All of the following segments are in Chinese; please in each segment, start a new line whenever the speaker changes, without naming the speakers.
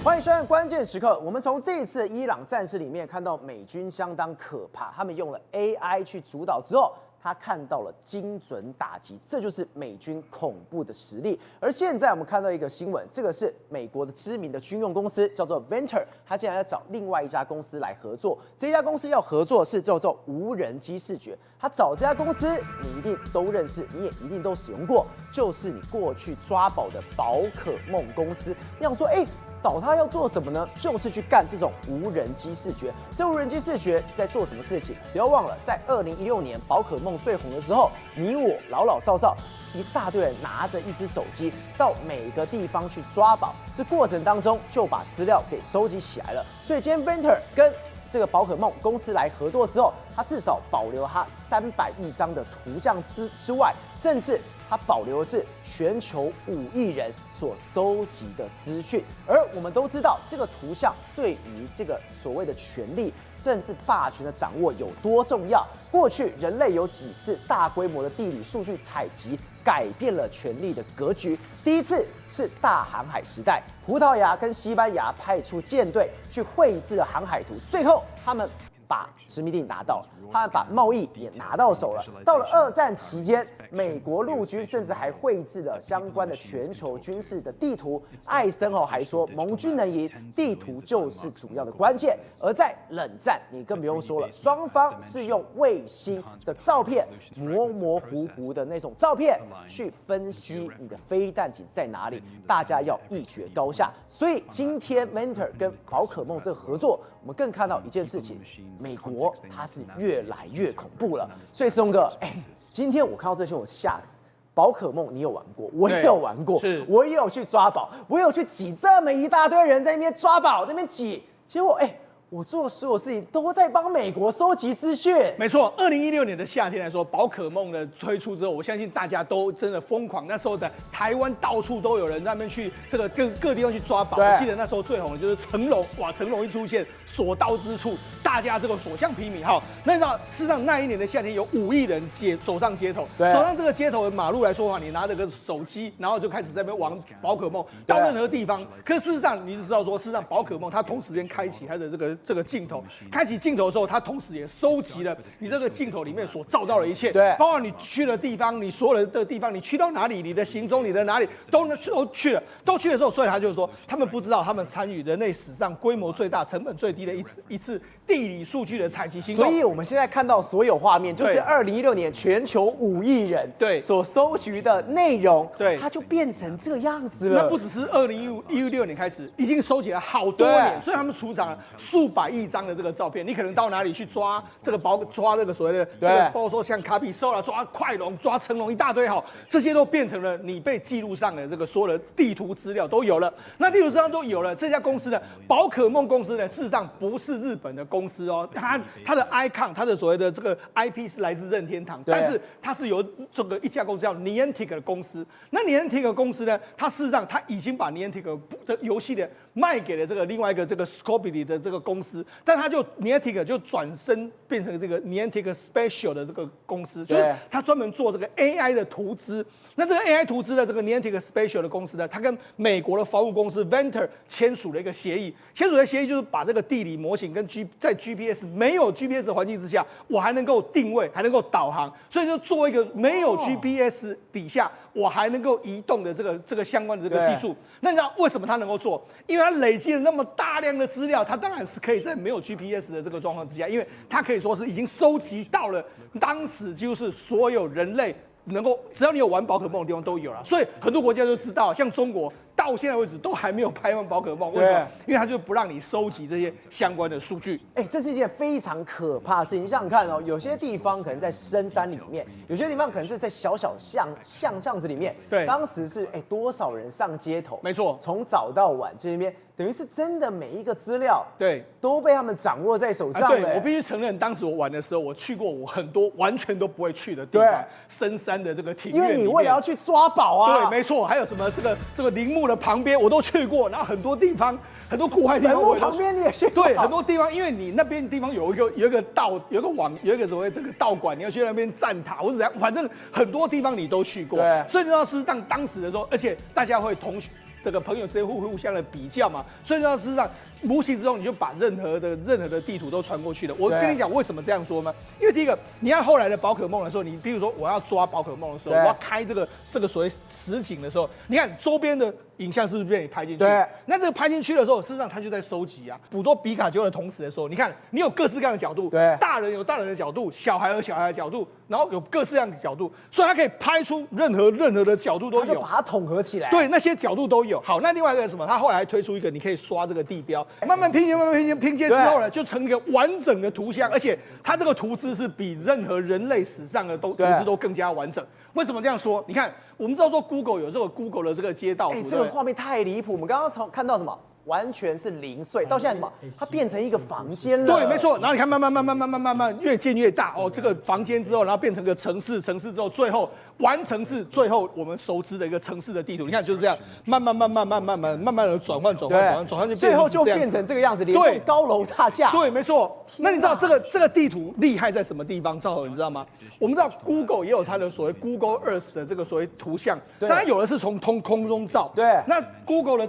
欢迎收看关键时刻。我们从这一次伊朗战事里面看到美军相当可怕，他们用了 AI 去主导之后，他看到了精准打击，这就是美军恐怖的实力。而现在我们看到一个新闻，这个是美国的知名的军用公司，叫做 Venture， 他竟然要找另外一家公司来合作。这家公司要合作是叫做无人机视觉，他找这家公司，你一定都认识，你也一定都使用过，就是你过去抓宝的宝可梦公司。你想说，找他要做什么呢？就是去干这种无人机视觉。这无人机视觉是在做什么事情？不要忘了，在2016年宝可梦最红的时候，你我老老少少一大堆人拿着一只手机到每个地方去抓宝，这过程当中就把资料给收集起来了。所以今天 Venture 跟这个宝可梦公司来合作之后，它至少保留它300亿张的图像之外，甚至它保留的是全球5亿人所搜集的资讯。而我们都知道，这个图像对于这个所谓的权力甚至霸权的掌握有多重要。过去人类有几次大规模的地理数据采集，改变了权力的格局。第一次是大航海时代，葡萄牙跟西班牙派出舰队去绘制了航海图，最后他们把殖民地拿到了，他们把贸易也拿到手了。到了2战期间，美国陆军甚至还绘制了相关的全球军事的地图。艾森豪还说，盟军能赢，地图就是主要的关键。而在冷战，你更不用说了，双方是用卫星的照片，模模糊糊的那种照片，去分析你的飞弹井在哪里，大家要一决高下。所以今天 Venture 跟宝可梦这个合作，我们更看到一件事情。美国它是越来越恐怖了，所以松哥，今天我看到这些我吓死。宝可梦你有玩过，我也有玩过，我也有去抓宝，我有去挤这么一大堆人在那边抓宝，那边挤，结果我做的所有事情都在帮美国收集资讯。
没错，2016年的夏天来说，宝可梦的推出之后，我相信大家都真的疯狂。那时候的台湾到处都有人在那边去这个各地方去抓宝。我记得那时候最红的就是成龙，哇，成龙一出现，所到之处大家这个所向披靡。好，那你知道，事实上那一年的夏天有5亿人走上街头，走上这个街头的马路来说话，你拿着个手机，然后就开始在那边玩宝可梦，到任何地方。可是事实上，你知道说，事实上宝可梦它同时间开启它的这个镜头，开启镜头的时候，它同时也收集了你这个镜头里面所照到的一切，
对，
包括你去的地方，你所有的地方，你去到哪里，你的行踪，你的哪里都去了，都去的时候，所以他就是说，他们不知道他们参与人类史上规模最大、成本最低的一次地理数据的采集行动。
所以我们现在看到所有画面，就是2016年全球5亿人所收集的内容，它就变成这个样子了。
那不只是2016年开始，已经收集了好多年，所以他们储藏了数百亿张的这个照片。你可能到哪里去抓这个抓这个所谓的这个，包括说像卡比兽啦、抓快龙、抓成龙一大堆，这些都变成了你被记录上的这个所有的地图资料都有了。那地图资料都有了，这家公司呢，宝可梦公司呢，事实上不是日本的公司哦，它的 icon， 它的所谓的这个 IP 是来自任天堂，但是它是由这个一家公司叫 Niantic 的公司。那 Niantic 公司呢，它事实上它已经把 Niantic 的游戏的卖给了这个另外一个这个 Scopely 的这个公司，但它就 Niantic 就转身变成这个 Niantic Special 的这个公司，就是它专门做这个 AI 的图资。那这个 AI 图资的这个 Niantic Special 的公司呢，它跟美国的防务公司 Venture 签署了一个协议，就是把这个地理模型跟在 GPS 没有 GPS 的环境之下，我还能够定位，还能够导航，所以就做一个没有 GPS 底下我还能够移动的这个相关的这个技术。那你知道为什么它能够做？因为它累积了那么大量的资料，它当然是可以在没有 GPS 的这个状况之下，因为它可以说是已经收集到了当时几乎是所有人类能够只要你有玩宝可梦的地方都有了，所以很多国家就知道，像中国到现在为止都还没有拍完宝可梦，为什么？因为它就不让你收集这些相关的数据。
这是一件非常可怕的事情。你想想看哦，有些地方可能在深山里面，有些地方可能是在小巷子里面。
对，
当时是多少人上街头？
没错，
从早到晚这边。等于是真的每一个资料都被他们掌握在手上。
对，我必须承认，当时我玩的时候，我去过我很多完全都不会去的地方，深山的这个庭院里面，
因为你为了要去抓宝啊。
对，没错，还有什么这个陵墓的旁边我都去过，然后很多地方很多户外地方我
旁边你也去过。
对，很多地方，因为你那边地方有一个道，有一个所谓这个道馆，你要去那边站塔或者怎样，反正很多地方你都去过。对，所以你知道是当时的时候，而且大家会这个朋友之间互相的比较嘛，所以呢，事实上无形之中你就把任何的地图都传过去了。我跟你讲为什么这样说呢？因为第一个，你看后来的宝可梦的时候，你比如说我要抓宝可梦的时候，我要开这个所谓实景的时候，你看周边的影像是不是被你拍进去？
对。
那这个拍进去的时候，事实上它就在收集啊，捕捉比卡丘的同时的时候，你看你有各式各样的角度，
对，
大人有大人的角度，小孩有小孩的角度，然后有各式各样的角度，所以它可以拍出任何的角度都有，
就把它统合起来。
对，那些角度都有。好，那另外一个是什么？它后来还推出一个，你可以刷这个地标，慢慢拼接之后呢，就成一个完整的图像，而且它这个图资是比任何人类史上的图资都更加完整。为什么这样说？你看，我们知道说 Google 有这个 Google 的这个街道图，
这个画面太离谱。我们刚刚看到什么？完全是零碎，到现在什么？它变成一个房间了。
对，没错。然后你看，慢慢越建越大哦。这个房间之后，然后变成个城市之后，最后完成是最后我们熟知的一个城市的地图。你看就是这样，慢慢的转换，
最后就变成这个样子，连栋高楼大厦。
对，没错。那你知道这个地图厉害在什么地方？赵和，你知道吗？我们知道 Google 也有它的所谓 Google Earth 的这个所谓图像，当然有的是从空中照。
对。
那 Google 的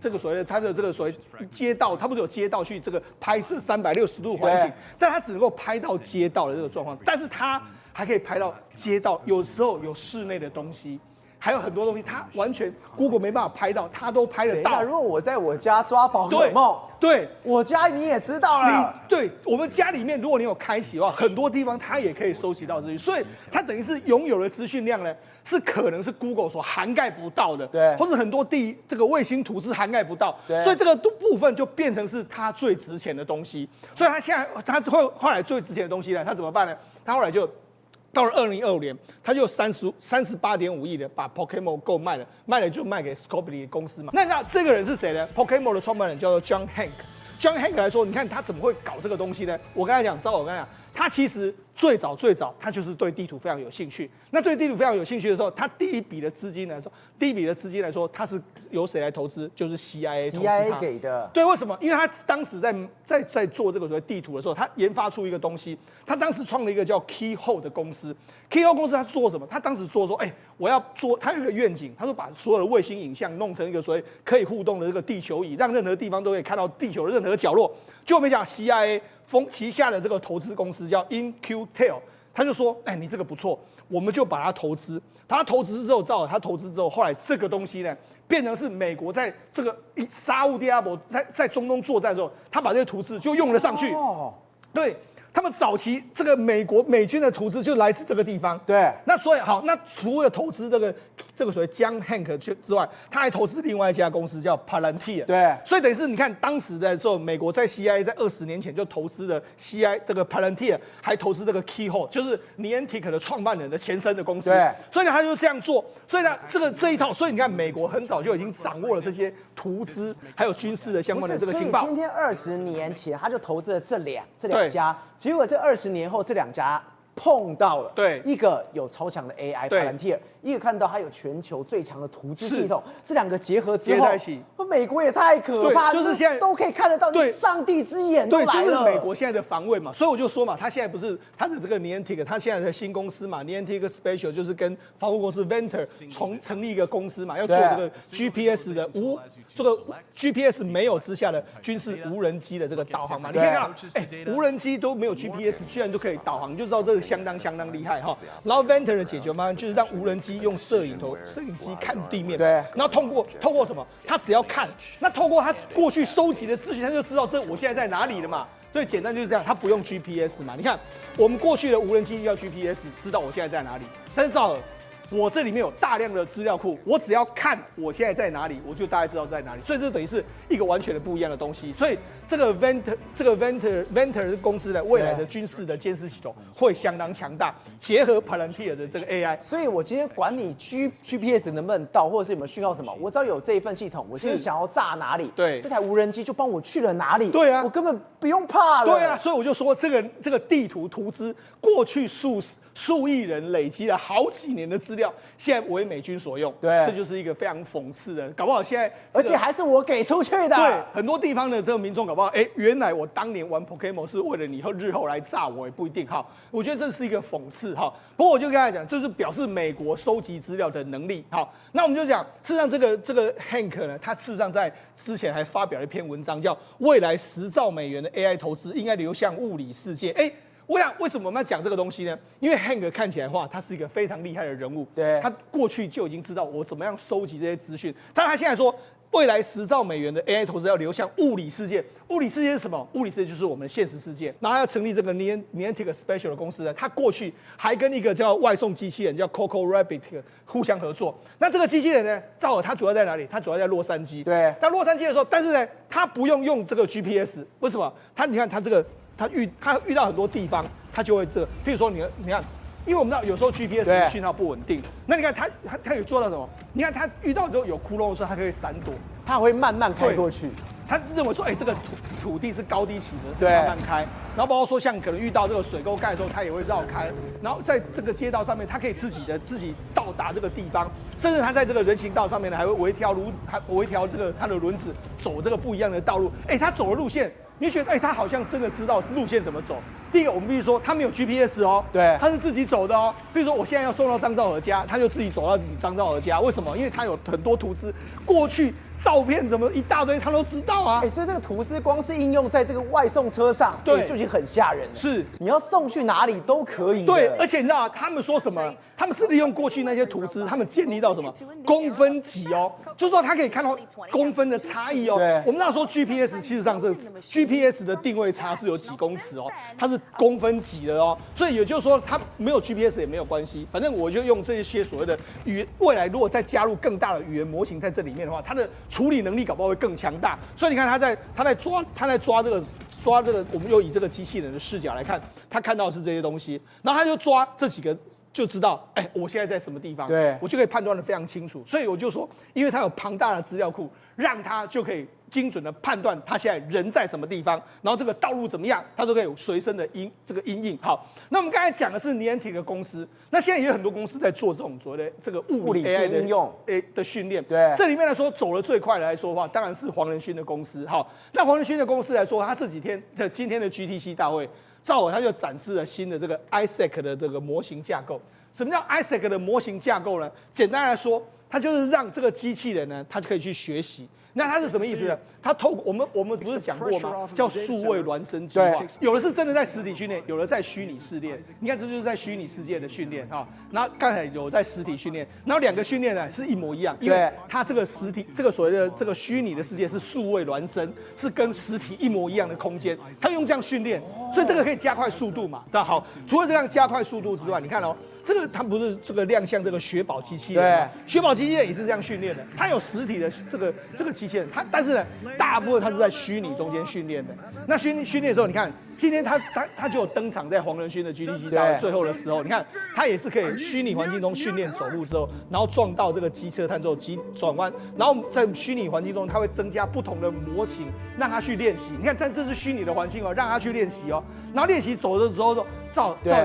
这个所谓的它的这个所谓街道，它不是有街道去这个拍摄360度环景，但它只能够拍到街道的这个状况，但是它还可以拍到街道，有时候有室内的东西。还有很多东西，它完全 Google 没办法拍到，它都拍得到。
如果我在我家抓宝可梦，
对，
我家你也知道了。
对，我们家里面，如果你有开启的话，很多地方它也可以收集到资讯，所以它等于是拥有的资讯量呢，是可能是 Google 所涵盖不到的，
对，
或者很多这个卫星图是涵盖不到，所以这个部分就变成是它最值钱的东西。所以它现在后来最值钱的东西呢，它怎么办呢？它后来就到了2025年，他就38.5亿的把 Pokémon Go 卖了就卖给 Scopely 公司嘛。那你知道这个人是谁呢？ Pokémon 的创办人叫做 John Hank。John Hank 来说，你看他怎么会搞这个东西呢？我刚才讲，他其实最早他就是对地图非常有兴趣。那对地图非常有兴趣的时候，他第一笔的资金来说，他是由谁来投资？就是 CIA 投资他
给的。
对，为什么？因为他当时在做这个所谓地图的时候，他研发出一个东西，他当时创了一个叫 Keyhole 的公司。Keyhole 公司他做什么？他当时说，我要做，他有一个愿景，他说把所有的卫星影像弄成一个所谓可以互动的这个地球仪，让任何地方都可以看到地球的任何角落。结果没想到 CIA 旗下的这个投资公司叫 In-Q-Tel， 他就说，你这个不错，我们就把它投资。他投资之后，后来这个东西呢，变成是美国在这个沙烏地阿拉伯在中东作战的时候，他把这些图资就用了上去。对。他们早期这个美军的图资就来自这个地方，
对。
那所以好，那除了投资这个所谓John Hank之外，他还投资另外一家公司叫 Palantir，
对。
所以等于是你看当时的时候，美国在 CIA 在20年前就投资了 CIA 这个 Palantir， 还投资这个 Keyhole， 就是 Niantic 的创办人的前身的公司，
对。
所以呢，他就这样做，所以呢，这一套，所以你看美国很早就已经掌握了这些图资，还有军事的相关的这个情报。
所以今天20年前他就投资了这两家。结果这20年后，这两家碰到了，
对，
一个有超强的 AI Palantir，一个看到它有全球最强的图资系统，这两个结合之后，美国也太可怕，
就是现在
都可以看得到，对，上帝之眼都来了。
对，就是美国现在的防卫嘛，所以我就说嘛，他现在不是他的这个 Niantic， 他现在的新公司嘛 ，Niantic Spatial 就是跟防护公司 Ventor 成立一个公司嘛，要做这个 GPS 的这个 GPS 没有之下的军事无人机的这个导航嘛，你可以看到，无人机都没有 GPS， 居然都可以导航，你就知道这个相当厉害哈。然后 Ventor 的解决方案就是让无人机用摄影机看地面，
对，
然后透过什么？他只要看，那透过他过去收集的资讯，他就知道我现在在哪里了嘛。对，简单就是这样，他不用 GPS 嘛。你看我们过去的无人机要 GPS， 知道我现在在哪里，但是赵和，我这里面有大量的资料库，我只要看我现在在哪里，我就大概知道在哪里。所以这等于是一个完全的不一样的东西。所以这个 Ventor 公司的未来的军事的监视系统会相当强大，结合 Palantir 的这个 AI。
所以我今天管你 GPS 能不能到，或者是有没有讯号什么，我只要有这一份系统，我现在想要炸哪里，
对，
这台无人机就帮我去了哪里。
对啊，
我根本不用怕了。
对啊，所以我就说这个地图图资，过去数亿人累积了好几年的资料。料现在为美军所用。
对，
这就是一个非常讽刺的，搞不好现在、
而且还是我给出去的。
对，很多地方的这个民众搞不好，原来我当年玩 Pokemon 是为了你日后来炸我，也不一定哈。我觉得这是一个讽刺哈。不过我就跟他讲，这是表示美国收集资料的能力。好，那我们就讲，事实上这个 Hank 呢，他事实上在之前还发表了一篇文章，叫《未来10兆美元的 AI 投资应该流向物理世界》。我想为什么我们要讲这个东西呢？因为 Hank 看起来的话，他是一个非常厉害的人物。
对，
他过去就已经知道我怎么样收集这些资讯，但他现在说。未来10兆美元的 AI 投资要流向物理世界，物理世界是什么？物理世界就是我们现实世界。然后要成立这个 Niantic Special 的公司呢，他过去还跟一个叫外送机器人叫 Coco Rabbit 互相合作。那这个机器人呢，照它主要在哪里？它主要在洛杉矶。
对。
在洛杉矶的时候，但是呢，它不用这个 GPS， 为什么？你看它这个，它遇到很多地方，它就会譬如说你看。因为我们知道有时候 GPS 的讯号不稳定，那你看它有做到什么？你看它遇到之后有窟窿的时候，它可以闪躲，
它会慢慢开过去。
他认为说，这个土地是高低起伏，慢慢开。然后包括说，像可能遇到这个水沟盖的时候，它也会绕开。然后在这个街道上面，它可以自己到达这个地方，甚至它在这个人行道上面呢，还会微调这个它的轮子走这个不一样的道路。它走的路线，你觉得他好像真的知道路线怎么走。第一个，我们必须说，他没有 GPS 哦，
对，
他是自己走的哦。比如说，我现在要送到张兆和家，他就自己走到张兆和家。为什么？因为他有很多图资，过去照片怎么一大堆，他都知道啊。
所以这个图资光是应用在这个外送车上，
对，
就已经很吓人了。
是，
你要送去哪里都可以。
对，而且你知道他们说什么？他们是利用过去那些图资，他们建立到什么公分级哦，就是说他可以看到公分的差异哦。我们知道说 GPS 其实上这 GPS 的定位差是有几公尺哦，它是公分级的哦，所以也就是说它没有 GPS 也没有关系，反正我就用这些所谓的语言，未来如果再加入更大的语言模型在这里面的话，它的处理能力搞不好会更强大。所以你看他在抓这个，我们又以这个机器人的视角来看，他看到的是这些东西，然后他就抓这几个。就知道，我现在在什么地方，
对，
我就可以判断得非常清楚。所以我就说，因为他有庞大的资料库，让他就可以精准的判断他现在人在什么地方，然后这个道路怎么样，他都可以随身的因应。好，那我们刚才讲的是 Niantic 的公司，那现在也有很多公司在做这种所谓的这个物理 AI 的
应用
的训练。
对，
这里面来说走得最快的来说的话，当然是黄仁勋的公司。好，那黄仁勋的公司来说，他今天的 GTC 大会。赵伟他就展示了新的这个 Isaac 的这个模型架构。什么叫 Isaac 的模型架构呢？简单来说，它就是让这个机器人呢，它可以去学习。那它是什么意思呢？它透过我们不是讲过吗？叫数位孪生计划，有的是真的在实体训练，有的在虚拟试炼。你看，这就是在虚拟世界的训练哈。然后刚才有在实体训练，然后两个训练呢是一模一样，因为它这个实体这个所谓的这个虚拟的世界是数位孪生，是跟实体一模一样的空间，它用这样训练，所以这个可以加快速度嘛。那好，除了这样加快速度之外，你看哦。这个它不是这个亮相这个雪宝机器人，雪宝机器人也是这样训练的，它有实体的这个机器人，但是呢，大部分它是在虚拟中间训练的。那训练的时候，你看今天它就有登场在黄仁勋的 GTC 大会最后的时候，你看它也是可以虚拟环境中训练走路之后，然后撞到这个机车探之后转弯，然后在虚拟环境中它会增加不同的模型，让它去练习。你看，这是虚拟的环境哦，让它去练习哦，然后练习走的时候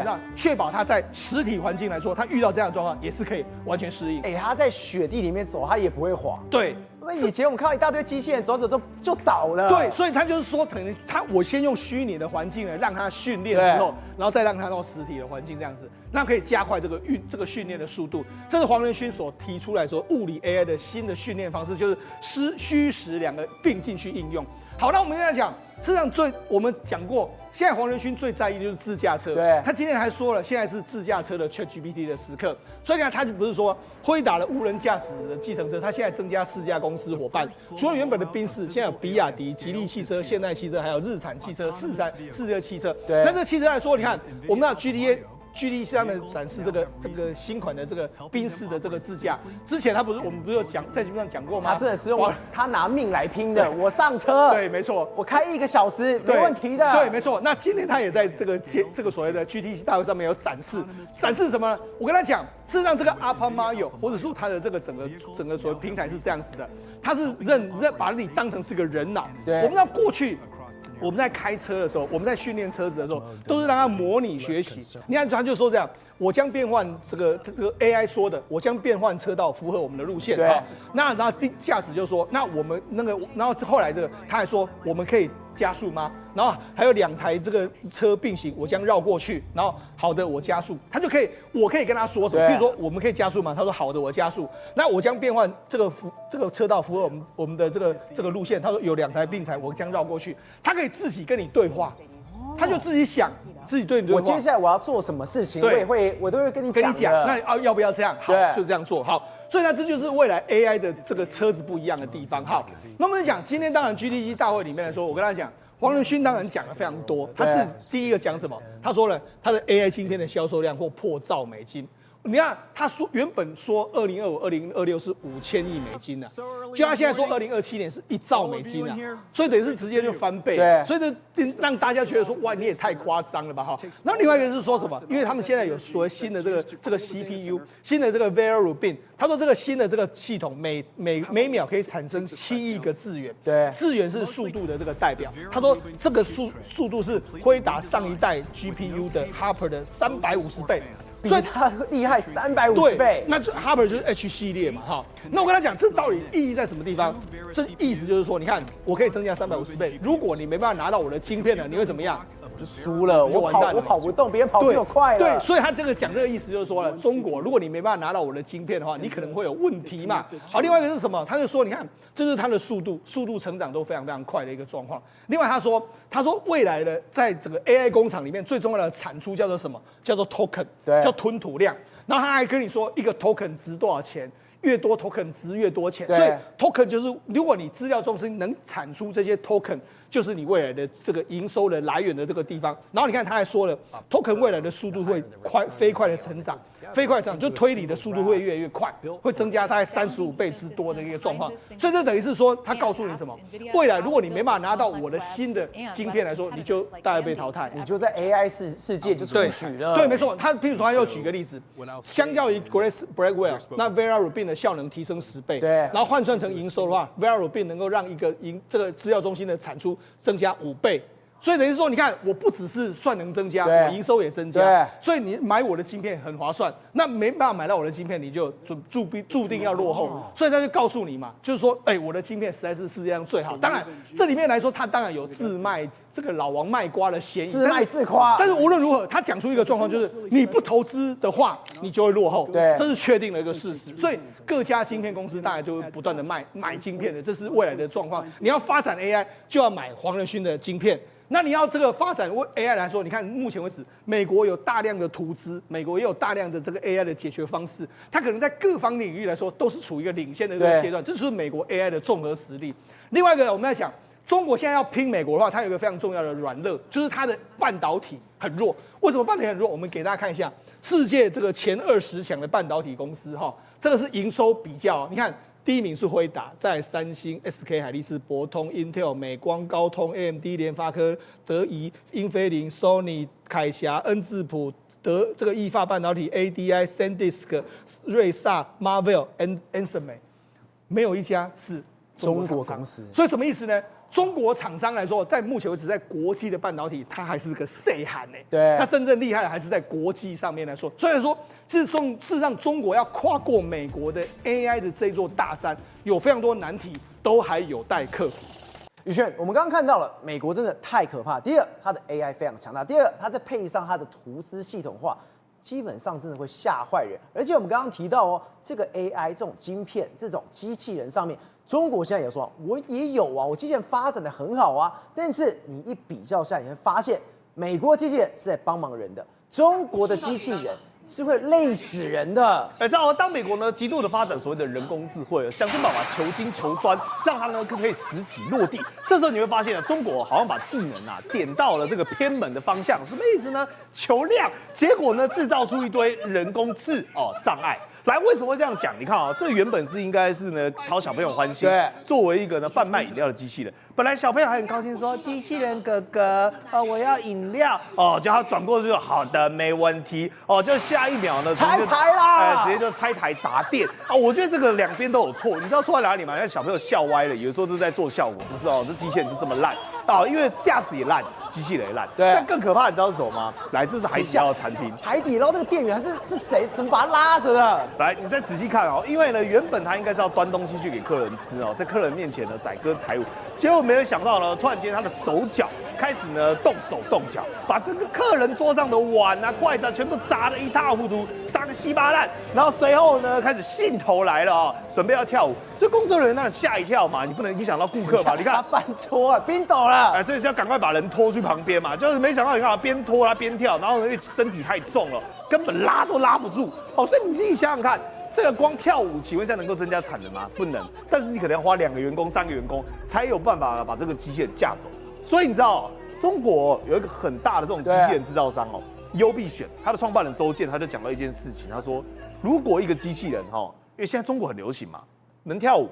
让确保它在实体环境来说，它遇到这样的状况也是可以完全适应。
它在雪地里面走，它也不会滑。
对。
因为以前我们看到一大堆机器人走就倒了。
对，所以他就是说，可能我先用虚拟的环境呢，让它训练之后，然后再让它到实体的环境这样子，那可以加快这个训练的速度。这是黄仁勋所提出来说物理 AI 的新的训练方式，就是虚实两个并进去应用。好，那我们现在讲，事实上我们讲过，现在黄仁勋最在意的就是自驾车。
对，
他今天还说了，现在是自驾车的 ChatGPT 的时刻。所以呢，他就不是说辉达的无人驾驶的计程车，他现在增加4家公司伙伴，除了原本的宾士，现在有比亚迪、吉利汽车、现代汽车，还有日产汽车、四个汽车。
对，
那这个汽车来说，你看我们的 GTC 上面展示这个新款的这个宾士的这个自驾，之前我们不是有在节目上讲过吗？
他真的是他拿命来拼的，我上车，
对，没错，
我开1个小时没问题的，
对，没错。那今天他也在这个所谓的 GTC 大会上面有展示什么呢？我跟他讲，事实上这个 Alpha Mayo 或者说它的这个整个所谓平台是这样子的，它是把你当成是个人脑。我们知道过去我们在开车的时候，我们在训练车子的时候，都是让它模拟学习。你看，他就说这样，我将变换这个 AI 说的，我将变换车道符合我们的路线。
对。
那然后驾驶就说，那我们那个，然后后来这个他还说，我们可以加速吗？然后还有2台这个车并行，我将绕过去。然后好的，我加速，他就可以，我可以跟他说什么？比如说我们可以加速吗？他说好的，我加速。那我将变换这个车道符合我们的这个路线。他说有2台并排，我将绕过去。他可以自己跟你对话，他就自己想。自己对你对话，
我接下来我要做什么事情，我都会跟你讲。
那要不要这样？好，就这样做。好，所以呢，这就是未来 AI 的这个车子不一样的地方。好，那我们讲今天当然 GDC 大会里面来说，我跟他讲，黄仁勋当然讲了非常多。他第一个讲什么？他说了他的 AI 晶片的销售量或破兆美金。你看，他说原本说2025、2026是5000亿美金呢，就他现在说2027年是1兆美金啊，所以等于是直接就翻倍。
对，
所以呢，让大家觉得说，哇，你也太夸张了吧哈。那另外一个是说什么？因为他们现在有所谓新的这个 CPU， 新的这个 Vera Rubin， 他说这个新的这个系统每秒可以产生7亿个字元，
对，
字元是速度的这个代表。他说这个速度是辉达上一代 GPU 的 Hopper 的350倍。
比它厉害350倍，
那就 Hopper 就是 H 系列嘛，哈。那我跟他讲，这到底意义在什么地方？这意思就是说，你看，我可以增加350倍。如果你没办法拿到我的晶片呢，你会怎么样？
就输了，我跑不动，别人跑比我快了。
对，所以他这个讲这个意思就是说了，中国如果你没办法拿到我的晶片的话，你可能会有问题嘛。好，另外一个是什么？他就说，你看，这是它的速度成长都非常非常快的一个状况。另外他说未来的在整个 AI 工厂里面最重要的产出叫做什么？叫做 token， 叫吞吐量。然后他还跟你说，一个 token 值多少钱？越多 token 值越多钱，所以 token 就是如果你资料中心能产出这些 token， 就是你未来的这个营收的来源的这个地方。然后你看他还说了 ，token 未来的速度会飞快的成长，就推理的速度会越来越快，会增加大概35倍之多的一个状况。所以这等于是说，他告诉你什么？未来如果你没办法拿到我的新的晶片来说，你就大概被淘汰，
你就在 AI 世界就出局了。
对，没错。他譬如说，他又举个例子，相较于 Grace Blackwell， 那 Vera Rubin 的效能提升10倍，
对，
然后换算成营收的话 ，Vera Rubin 能够让这个资料中心的产出增加5倍。所以等于说，你看，我不只是算能增加，我营收也增加，所以你买我的晶片很划算。那没办法买到我的晶片，你就注定要落后。所以他就告诉你嘛，就是说，我的晶片实在是世界上最好。当然，这里面来说，他当然有自卖这个老王卖瓜的嫌疑，
自卖自夸。
但是无论如何，他讲出一个状况，就是你不投资的话，你就会落后。
对，
这是确定的一个事实。所以各家晶片公司大概就会不断的买晶片的，这是未来的状况。你要发展 AI， 就要买黄仁勋的晶片。那你要这个发展 AI 来说，你看目前为止，美国有大量的投资，美国也有大量的这个 AI 的解决方式，它可能在各方领域来说都是处于一个领先的这个阶段，这就是美国 AI 的综合实力。另外一个，我们在讲中国现在要拼美国的话，它有一个非常重要的软肋，就是它的半导体很弱。为什么半导体很弱？我们给大家看一下世界这个前20强的半导体公司哈，这个是营收比较，你看。第一名是辉达，在三星、SK 海力士、博通、Intel、美光、高通、AMD、联发科、德仪、英飞凌、Sony、凯霞、恩智浦、这个意法半导体、ADI、SanDisk、瑞萨、Marvell、Anson， 没有一家是中国公司。所以什么意思呢？中国厂商来说，在目前为止，在国际的半导体，它还是个细汉呢。
对，
那真正厉害的还是在国际上面来说。虽然说，事实上中国要跨过美国的 AI 的这座大山，有非常多难题，都还有待克服。
宇轩，我们刚刚看到了，美国真的太可怕。第二，它的 AI 非常强大；第二，它再配上它的图资系统化，基本上真的会吓坏人。而且我们刚刚提到哦，这个 AI 这种晶片、这种机器人上面。中国现在也说，我也有啊，我机器人发展的很好啊，但是你一比较下，你会发现美国机器人是在帮忙人的，中国的机器人是会累死人的。
知道当美国呢极度的发展所谓的人工智慧，想尽办法求精求专，让它呢可以实体落地。这时候你会发现呢，中国好像把技能点到了这个偏门的方向，什么意思呢？求量，结果呢制造出一堆人工智障碍。来，为什么会这样讲？你看这原本是应该是呢讨小朋友欢心，作为一个呢贩卖饮料的机器人，本来小朋友还很高兴说，机器人哥哥，我要饮料哦，叫他转过去，好的，没问题哦，就下一秒呢，
拆台啦，
直接就拆台砸店啊！我觉得这个两边都有错，你知道错在哪里吗？让小朋友笑歪了，有时候是在做效果，不是哦，这机器人就这么烂啊，因为架子也烂，机器人也烂。
对，
但更可怕，你知道是什么吗？来，这是海底捞的餐厅，
海底捞这个店员是谁？怎么把他拉着的？
来，你再仔细看哦，因为呢，原本他应该是要端东西去给客人吃哦，在客人面前呢载歌载舞，结果没有想到呢，突然间他的手脚开始呢动手动脚，把这个客人桌上的碗啊、筷子啊全部砸得一塌糊涂，砸个稀巴烂。然后随后呢，开始兴头来了哦，准备要跳舞，所以工作人员那吓一跳嘛，你不能影响到顾客嘛。你看
他翻桌了，冰斗了，
哎，这是要赶快把人拖去旁边嘛，就是没想到你看边拖他边跳，然后因为身体太重了，根本拉都拉不住哦，所以你自己想想看。这个光跳舞，请问一下能够增加产能吗？不能，但是你可能要花2个员工、3个员工才有办法把这个机器人架走。所以你知道，中国有一个很大的这种机器人制造商哦，优必选，他的创办人周健他就讲到一件事情，他说，如果一个机器人哈，因为现在中国很流行嘛，能跳舞，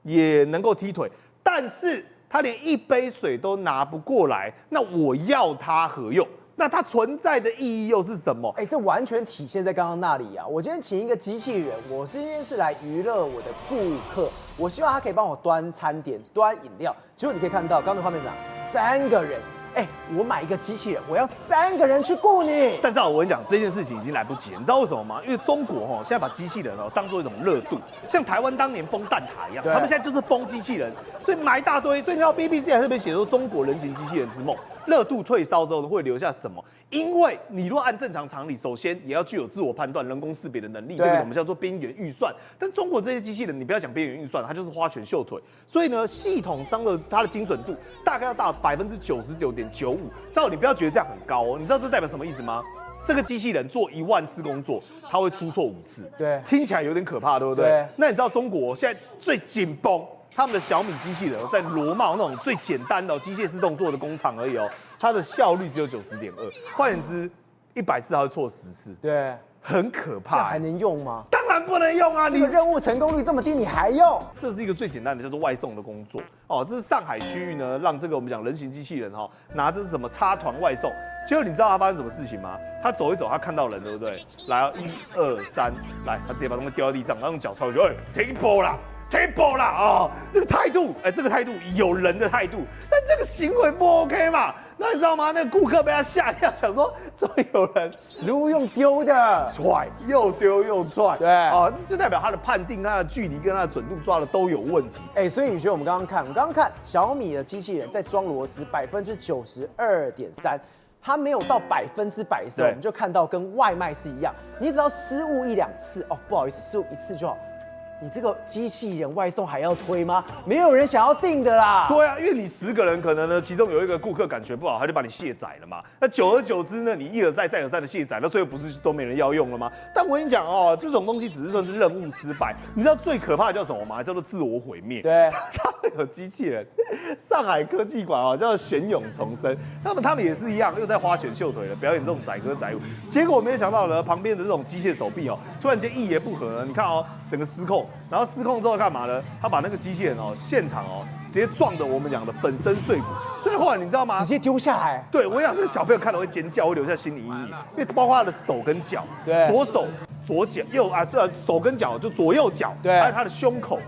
也能够踢腿，但是他连一杯水都拿不过来，那我要它何用？那它存在的意义又是什么？
哎，这完全体现在刚刚那里啊！我今天请一个机器人，我今天是来娱乐我的顾客，我希望他可以帮我端餐点、端饮料。结果你可以看到，刚刚的画面上3个人，哎，我买一个机器人，我要3个人去顾你。
但是我跟你讲，这件事情已经来不及了，你知道为什么吗？因为中国现在把机器人当做一种热度，像台湾当年封蛋挞一样，他们现在就是封机器人，所以买一大堆。所以你知道 BBC 还特别写说，中国人形机器人之梦。热度退烧之后会留下什么？因为你若按正常常理，首先也要具有自我判断、人工识别的能力，这个我们叫做边缘预算。但中国这些机器人，你不要讲边缘预算，它就是花拳绣腿。所以呢，系统上的它的精准度大概要到99.95%。照你不要觉得这样很高哦，你知道这代表什么意思吗？这个机器人做1万次工作，它会出错5次。
对，
听起来有点可怕，对不对？
对。
那你知道中国现在最紧绷？他们的小米机器人在罗茂那种最简单的机械式动作的工厂而已哦，它的效率只有90.2，换言之，100次它会错10次，
对，
很可怕。
这还能用吗？
当然不能用啊！
这个任务成功率这么低，你还用？
这是一个最简单的叫做外送的工作哦，这是上海区域呢，让这个我们讲人形机器人拿着什么插团外送，结果你知道他发生什么事情吗？他走一走，他看到人，对不对？来，1、2、3，来，他直接把东西丢到地上，然后用脚踹过去，哎，停步啦！ table 啦哦，那个态度，哎，这个态度有人的态度，但这个行为不 OK 嘛？那你知道吗？那个顾客被他吓掉，想说怎么有人
食物用丢的，
踹又丢又踹，
对
啊，就代表他的判定、他的距离跟他的准度抓的都有问题。
哎，所以宇轩，我们刚刚看小米的机器人在装螺丝92.3%。它没有到100%的时候，我们就看到跟外卖是一样，你只要失误1、2次，哦，不好意思，失误1次就好。你这个机器人外送还要推吗？没有人想要订的啦。
对啊，因为你10个人，可能呢，其中有一个顾客感觉不好，他就把你卸载了嘛。那久而久之呢，你一而再再而三的卸载，那最后不是都没人要用了吗？但我跟你讲哦，这种东西只是算是任务失败。你知道最可怕的叫什么吗？叫做自我毁灭。
对，
他们有机器人，上海科技馆哦，叫玄勇重生，他们也是一样，又在花拳绣腿的表演这种载歌载舞。结果我没有想到呢，旁边的这种机械手臂哦，突然间一言不合，你看哦，整个失控。然后失控之后干嘛呢？他把那个机器人哦，现场哦，直接撞得我们讲的粉身碎骨。所以后来你知道吗？
直接丢下来。
对，我想那个小朋友看了会尖叫，会留下心理阴影，因为包括他的手跟脚，
对，
左手、左脚、手跟脚就左右脚，
对，
还有他的胸口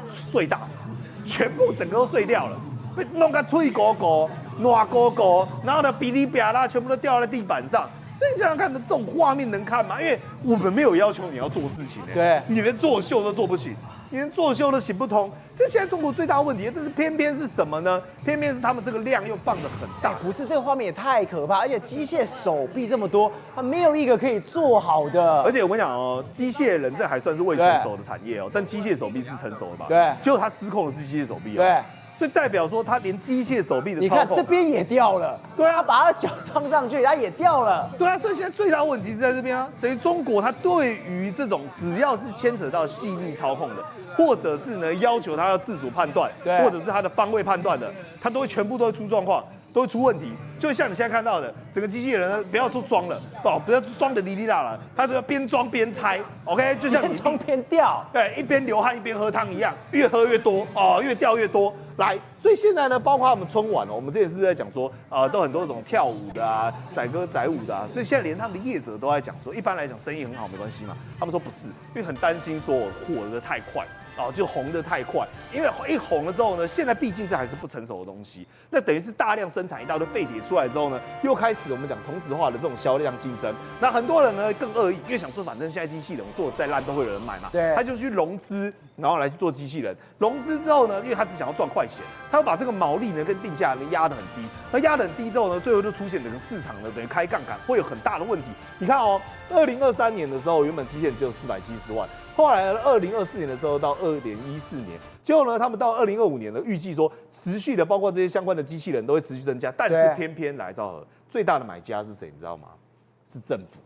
碎大石，全部整个都碎掉了，被弄个脆狗狗、软狗狗，然后呢哔哩吧啦，全部都掉在地板上。所以你想想看，这种画面能看吗？因为我们没有要求你要做事情，
对，
你连作秀都做不行，你连作秀都行不通。这现在中国最大的问题，但是偏偏是什么呢？偏偏是他们这个量又放得很大。
不是，这个画面也太可怕，而且机械手臂这么多，它没有一个可以做好的。
而且我跟你讲哦，机械人这还算是未成熟的产业哦，但机械手臂是成熟的吧？
对，
结果他失控的是机械手臂哦。
对。
所以代表说，他连机械手臂的
你看这边也掉了，
对啊，
他把他的脚装上去，他也掉了，
对啊，所以现在最大的问题是在这边啊，等于中国它对于这种只要是牵扯到细腻操控的，或者是呢要求它要自主判断，或者是它的方位判断的，它都会全部都会出状况，都会出问题。就像你现在看到的，整个机器人呢，不要说装了，不要装的哩哩啦啦，它这个边装边拆 ，OK， 就像
边装边掉，
对，一边流汗一边喝汤一样，越喝越多哦，越掉越多。来，所以现在呢，包括他们春晚哦，我们之前是不是在讲说，都很多种跳舞的啊，载歌载舞的啊，所以现在连他们的业者都在讲说，一般来讲生意很好没关系嘛，他们说不是，因为很担心说我火得太快。就红得太快，因为一红了之后呢，现在毕竟这还是不成熟的东西，那等于是大量生产一大堆废铁出来之后呢，又开始我们讲同质化的这种销量竞争。那很多人呢更恶意，因为想说反正现在机器人做的再烂都会有人买嘛，
对，
他就去融资，然后来去做机器人。融资之后呢，因为他只想要赚快钱，他会把这个毛利呢跟定价呢压得很低。那压得很低之后呢，最后就出现整个市场呢等于开杠杆会有很大的问题。你看哦，2023年的时候，原本机器人只有470万。后来2024年的时候到2.14年，结果呢，他们到2025年呢，预计说持续的，包括这些相关的机器人都会持续增加，但是偏偏来兆和最大的买家是谁？你知道吗？是政府，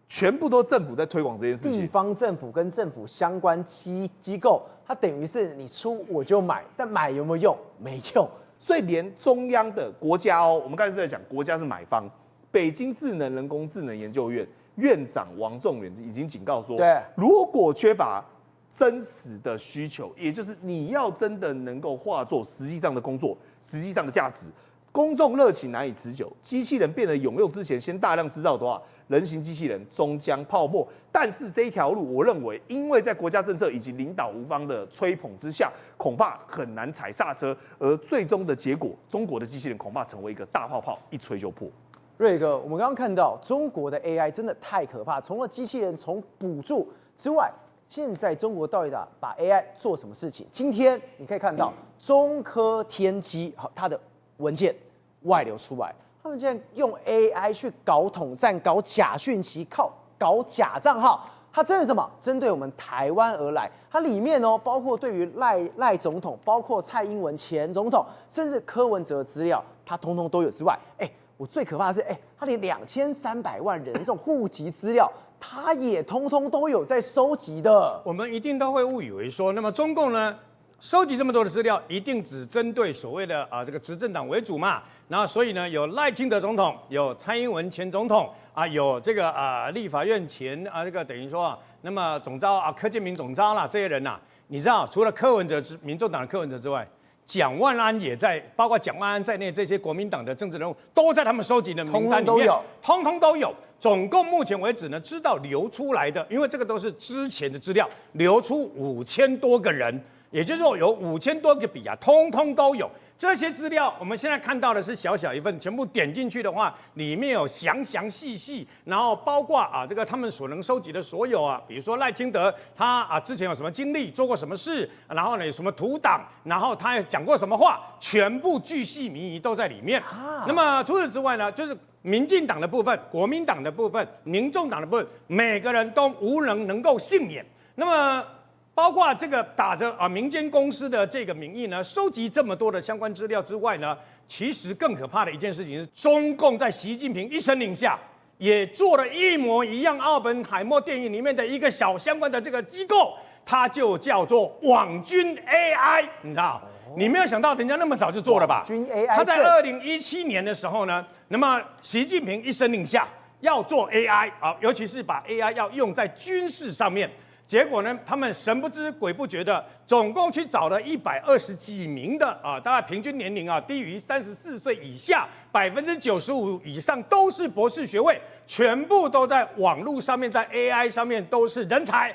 全部都政府在推广这件事情。
地方政府跟政府相关机构，它等于是你出我就买，但买有没有用？没用。
所以连中央的国家哦，我们刚才是在讲国家是买方，北京智能人工智能研究院院长王仲远已经警告说，
对，
如果缺乏真实的需求，也就是你要真的能够化作实际上的工作、实际上的价值，公众热情难以持久，机器人变得有用之前，先大量制造的话，人形机器人终将泡沫。但是这一条路，我认为，因为在国家政策以及领导无方的吹捧之下，恐怕很难踩刹车，而最终的结果，中国的机器人恐怕成为一个大泡泡，一吹就破。
瑞哥，我们刚刚看到中国的 AI 真的太可怕，除了机器人从补助之外，现在中国到底把 AI 做什么事情？今天你可以看到中科天机它的文件外流出来，他们竟然用 AI 去搞统战、搞假讯息、搞假账号。它针对什么？针对我们台湾而来。它里面哦，包括对于赖总统，包括蔡英文前总统，甚至柯文哲的资料，它通通都有之外，我最可怕的是，他连2300万人这种户籍资料，他也通通都有在收集的。
我们一定都会误以为说，那么中共呢，收集这么多的资料，一定只针对所谓的这个执政党为主嘛。然后所以呢，有赖清德总统，有蔡英文前总统有这个立法院前这个等于说那么总召柯建铭总召啦，这些人呐，你知道除了柯文哲民众党的柯文哲之外，蒋万安也在，包括蒋万安在内，这些国民党的政治人物都在他们收集的名单里面，通通都有。总共目前为止呢，知道流出来的，因为这个都是之前的资料，流出5000多个人，也就是说有5000多个笔通通都有。这些资料我们现在看到的是小小一份，全部点进去的话，里面有详细，然后包括这个他们所能收集的所有比如说赖清德他之前有什么经历，做过什么事，然后呢有什么图档，然后他也讲过什么话，全部巨细靡遗都在里面。那么除此之外呢，就是民进党的部分、国民党的部分、民众党的部分，每个人都无人能够幸免。那么包括这个打着民间公司的这个名义呢，收集这么多的相关资料之外呢，其实更可怕的一件事情是，中共在习近平一声令下，也做了一模一样奥本海默电影里面的一个小相关的这个机构，它就叫做网军 AI， 你知道？你没有想到人家那么早就做了吧？
军 AI，
他在2017年的时候呢，那么习近平一声令下要做 AI 尤其是把 AI 要用在军事上面。结果呢，他们神不知鬼不觉的，总共去找了120几名的大概平均年龄低于34岁以下，95%以上都是博士学位，全部都在网络上面，在 AI 上面都是人才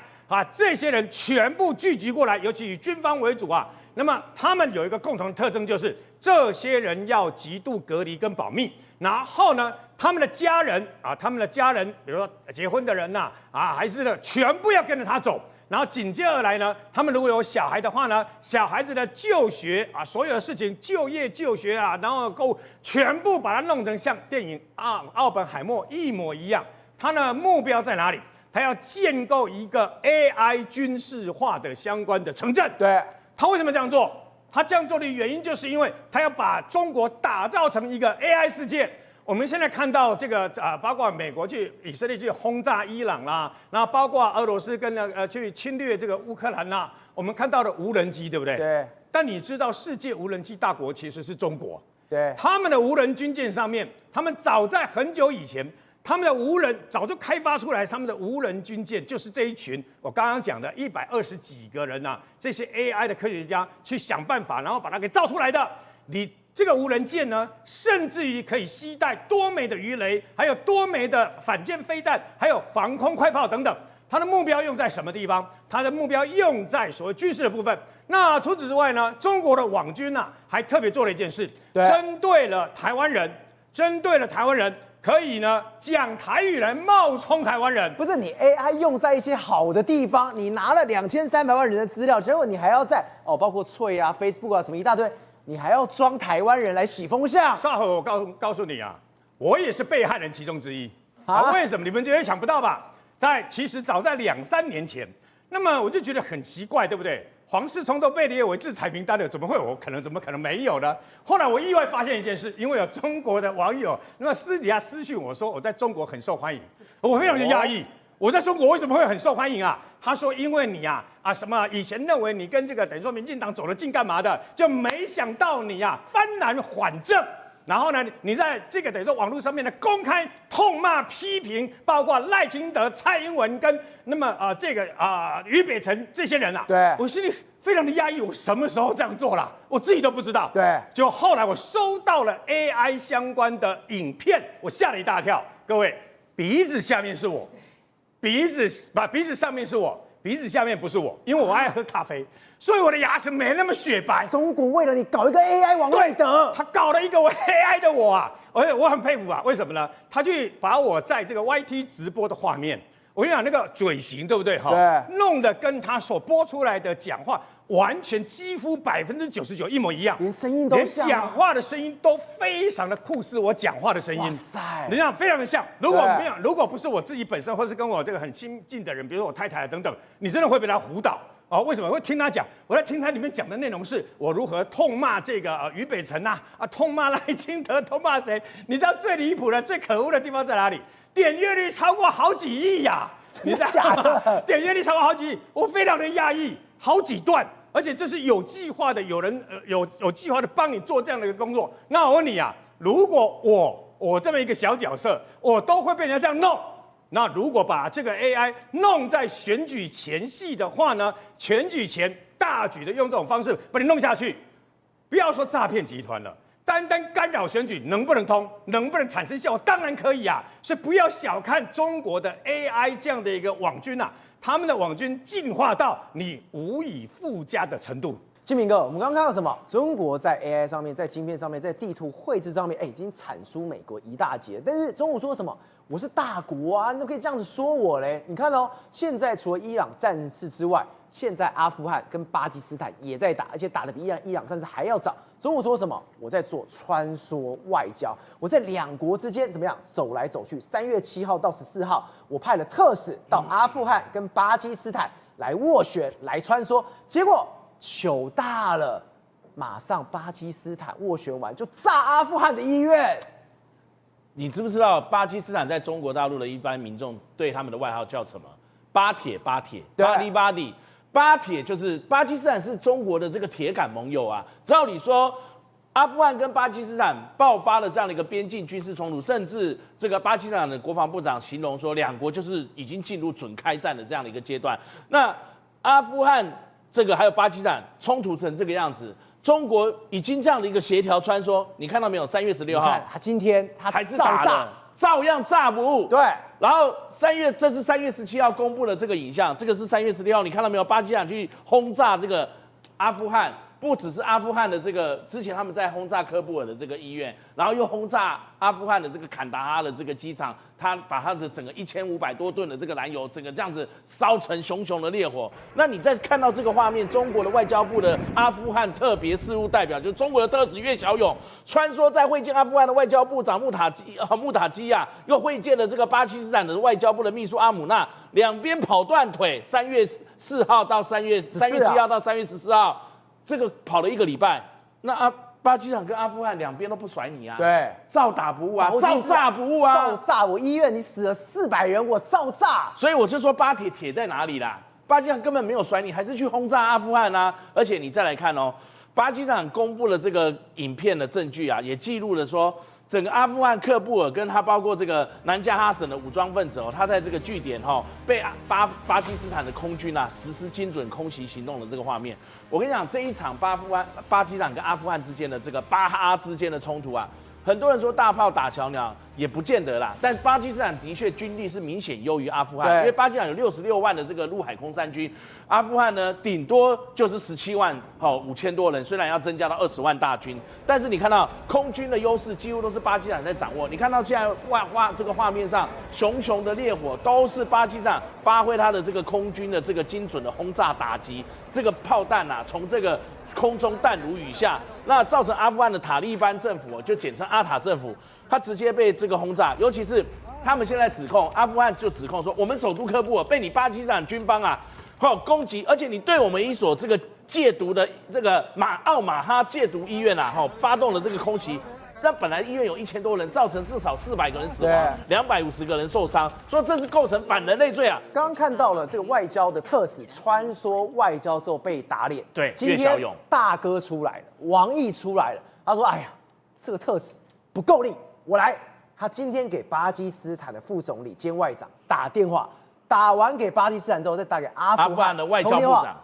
这些人全部聚集过来，尤其以军方为主那么他们有一个共同的特征，就是这些人要极度隔离跟保密。然后呢，他们的家人，比如说结婚的人还是的，全部要跟着他走。然后紧接而来呢，他们如果有小孩的话呢，小孩子的就学所有的事情，就业就学然后全部把它弄成像电影奥本海默一模一样。他的目标在哪里？他要建构一个 AI 军事化的相关的城镇。
对，
他为什么这样做？他这样做的原因，就是因为他要把中国打造成一个 AI 世界。我们现在看到这个包括美国去以色列去轰炸伊朗啦，然后包括俄罗斯跟去侵略这个乌克兰啦，我们看到的无人机，对不对？
对。
但你知道世界无人机大国其实是中国。
对，
他们的无人军舰上面，他们早在很久以前，他们的无人早就开发出来，他们的无人军舰就是这一群我刚刚讲的120几个人呐，这些 AI 的科学家去想办法，然后把它给造出来的。你这个无人舰呢，甚至于可以携带多枚的鱼雷，还有多枚的反舰飞弹，还有防空快炮等等。它的目标用在什么地方？它的目标用在所谓军事的部分。那除此之外呢，中国的网军啊，还特别做了一件事，针对了台湾人，可以呢讲台语来冒充台湾人。
不是你 AI 用在一些好的地方，你拿了2300万人的资料，结果你还要在包括脆啊、Facebook 啊什么一大堆，你还要装台湾人来洗风向。
稍后我告诉你啊，我也是被害人其中之一。啊？为什么？你们绝对想不到吧？其实早在2-3年前，那么我就觉得很奇怪，对不对？黄世聪都被列为制裁名单了，怎么可能没有呢？后来我意外发现一件事，因为有中国的网友，那么私底下私讯我说我在中国很受欢迎，我非常的讶异。我在中国为什么会很受欢迎啊？他说因为你什么以前认为你跟这个等于说民进党走得近干嘛的，就没想到你翻然缓正。然后呢，你在这个等于说网络上面呢公开痛骂批评，包括赖清德、蔡英文跟那么俞北辰这些人啊，
对，
我心里非常的压抑，我什么时候这样做了，我自己都不知道。
对，
就后来我收到了 AI 相关的影片，我吓了一大跳。各位，鼻子下面是我，鼻子上面是我，鼻子下面不是我，因为我爱喝咖啡。所以我的牙齿没那么雪白。
中国为了你搞一个 AI 王瑞德，
他搞了一个AI 的我啊，而且我很佩服啊，为什么呢？他去把我在这个 YT 直播的画面，我跟你讲那个嘴型对不对？
对，
弄得跟他所播出来的讲话完全几乎99%一模一样，
连声音都像，
连讲话的声音都非常的酷似我讲话的声音。哇塞，你讲非常的像。如果不是我自己本身，或是跟我这个很亲近的人，比如说我太太等等，你真的会被他唬倒。为什么会听他讲？我在听他里面讲的内容是我如何痛骂这个俞北辰痛骂赖清德，痛骂谁？你知道最离谱的、最可恶的地方在哪里？点阅率超过好几亿呀！你知道吗？点阅率超过好几亿，我非常的讶异，好几段，而且这是有计划的，有人有计划的帮你做这样的一个工作。那我问你如果我这么一个小角色，我都会被人家这样弄。那如果把这个 AI 弄在选举前夕的话呢？选举前大举的用这种方式把你弄下去，不要说诈骗集团了，单干扰选举能不能通，能不能产生效果？当然可以啊！所以不要小看中国的 AI 这样的一个网军他们的网军进化到你无以复加的程度。
金明哥，我们刚刚看到什么？中国在 AI 上面，在晶片上面，在地图绘制上面，已经铲输美国一大截。但是中国说什么？我是大国啊，你怎么可以这样子说我嘞？你看现在除了伊朗战事之外，现在阿富汗跟巴基斯坦也在打，而且打得比伊朗战事还要早。中国说什么？我在做穿梭外交，我在两国之间怎么样走来走去。3月7号到14号，我派了特使到阿富汗跟巴基斯坦来斡旋、来穿梭，结果糗大了，马上巴基斯坦斡旋完就炸阿富汗的医院。
你知不知道巴基斯坦在中国大陆的一般民众对他们的外号叫什么？巴铁，巴黎，巴铁就是巴基斯坦是中国的这个铁杆盟友啊。照理说，阿富汗跟巴基斯坦爆发了这样的一个边境军事冲突，甚至这个巴基斯坦的国防部长形容说，两国就是已经进入准开战的这样的一个阶段。那阿富汗这个还有巴基斯坦冲突成这个样子。中国已经这样的一个协调穿梭，你看到没有？3月16号，
他今天他
还是打的，照样炸不误。
对，
然后这是3月17号公布的这个影像，这个是3月16号，你看到没有？巴基斯坦去轰炸这个阿富汗，不只是阿富汗的这个，之前他们在轰炸喀布尔的这个医院，然后又轰炸阿富汗的这个坎达哈的这个机场，他把他的整个1500多吨的这个燃油，整个这样子烧成熊熊的烈火。那你再看到这个画面，中国的外交部的阿富汗特别事务代表，就是中国的特使岳小勇，穿梭在会见阿富汗的外交部长穆塔基又会见了这个巴基斯坦的外交部的秘书阿姆纳，两边跑断腿。3月4号到3月7号到3月14号。这个跑了1个礼拜，那巴基斯坦跟阿富汗两边都不甩你啊，
对，
照打不误啊，照炸不误啊，
照炸我医院你死了400人，我照炸。
所以我就说巴铁在哪里啦？巴基斯坦根本没有甩你，还是去轰炸阿富汗啊！而且你再来看巴基斯坦公布了这个影片的证据啊，也记录了说，整个阿富汗喀布尔跟他包括这个南加哈省的武装分子哦，他在这个据点被巴基斯坦的空军啊实施精准空袭行动的这个画面。我跟你讲，这一场巴基斯坦跟阿富汗之间的这个巴哈之间的冲突啊，很多人说大炮打小鸟，也不见得啦。但巴基斯坦的确军力是明显优于阿富汗，因为巴基斯坦有66万的这个陆海空三军，阿富汗呢顶多就是17万5000多人，虽然要增加到20万大军，但是你看到空军的优势几乎都是巴基斯坦在掌握。你看到现在这个画面上熊熊的烈火，都是巴基斯坦发挥它的这个空军的这个精准的轰炸打击，这个炮弹啊从这个空中弹如雨下，那造成阿富汗的塔利班政府，就简称阿塔政府，它直接被这个轰炸。尤其是他们现在指控阿富汗就指控说，我们首都喀布尔被你巴基斯坦军方啊攻击，而且你对我们一所这个戒毒的这个奥马哈戒毒医院啊发动了这个空袭。那本来医院有1000多人，造成至少400个人死亡，250个人受伤，说这是构成反人类罪啊！
刚刚看到了这个外交的特使穿梭外交之后被打脸，
对，
今天大哥出来了，王毅出来了，他说：“哎呀，这个特使不够力，我来。”他今天给巴基斯坦的副总理兼外长打电话，打完给巴基斯坦之后，再打给阿富汗
的外交部长。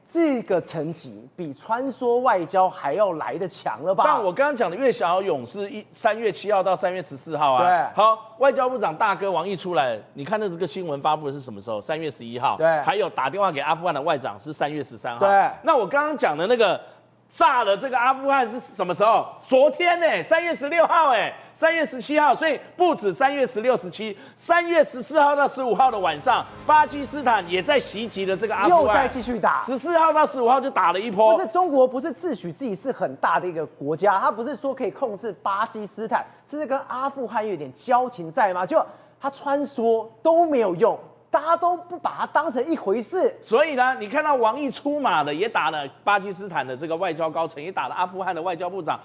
这个成绩比穿梭外交还要来得强了吧？
但我刚刚讲的越小勇是3月7号到3月14号啊。
对，
好，外交部长大哥王毅出来，你看的这个新闻发布的是什么时候？3月11号。
对，
还有打电话给阿富汗的外长是3月13号。
对，
那我刚刚讲的那个炸了这个阿富汗是什么时候？昨天呢，3月16号3月17号，所以不止3月16、17，3月14号到15号的晚上，巴基斯坦也在袭击了这个阿富汗，
又在继续打。
14号到15号就打了一波。
不是中国不是自诩自己是很大的一个国家，他不是说可以控制巴基斯坦，甚至跟阿富汗有点交情在吗？就他穿梭都没有用。大家都不把它当成一回事，
所以呢，你看到王毅出马了，也打了巴基斯坦的这个外交高层，也打了阿富汗的外交部长，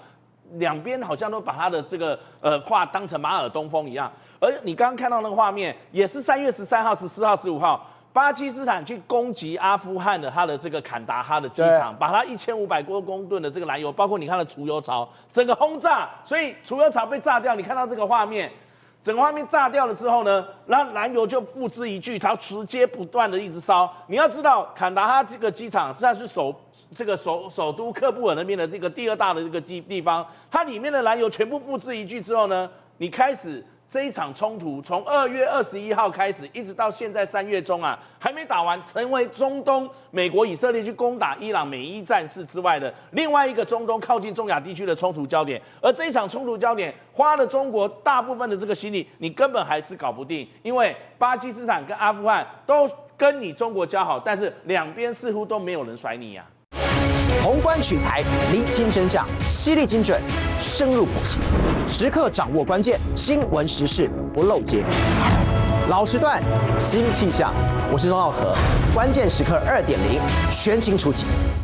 两边好像都把他的这个话当成马尔东风一样。而你刚刚看到那个画面，也是3月13号、14号、15号，巴基斯坦去攻击阿富汗的他的这个坎达哈的机场，把它1500多公吨的这个燃油，包括你看的储油槽，整个轰炸，所以储油槽被炸掉。你看到这个画面。整个画面炸掉了之后呢，然后燃油就付之一炬，它直接不断的一直烧。你要知道，坎达哈这个机场实际上是首都喀布尔那边的这个第2大的这个地方，它里面的燃油全部付之一炬之后呢，你开始这一场冲突从2月21号开始，一直到现在3月中啊，还没打完，成为中东美国、以色列去攻打伊朗美伊战事之外的另外一个中东靠近中亚地区的冲突焦点。而这一场冲突焦点花了中国大部分的这个心力，你根本还是搞不定，因为巴基斯坦跟阿富汗都跟你中国交好，但是两边似乎都没有人甩你呀。
宏观取材，厘清真相，犀利精准，深入剖析，时刻掌握关键，新闻时事不漏接。老时段，新气象，我是钟浩和，关键时刻2.0，全新出击。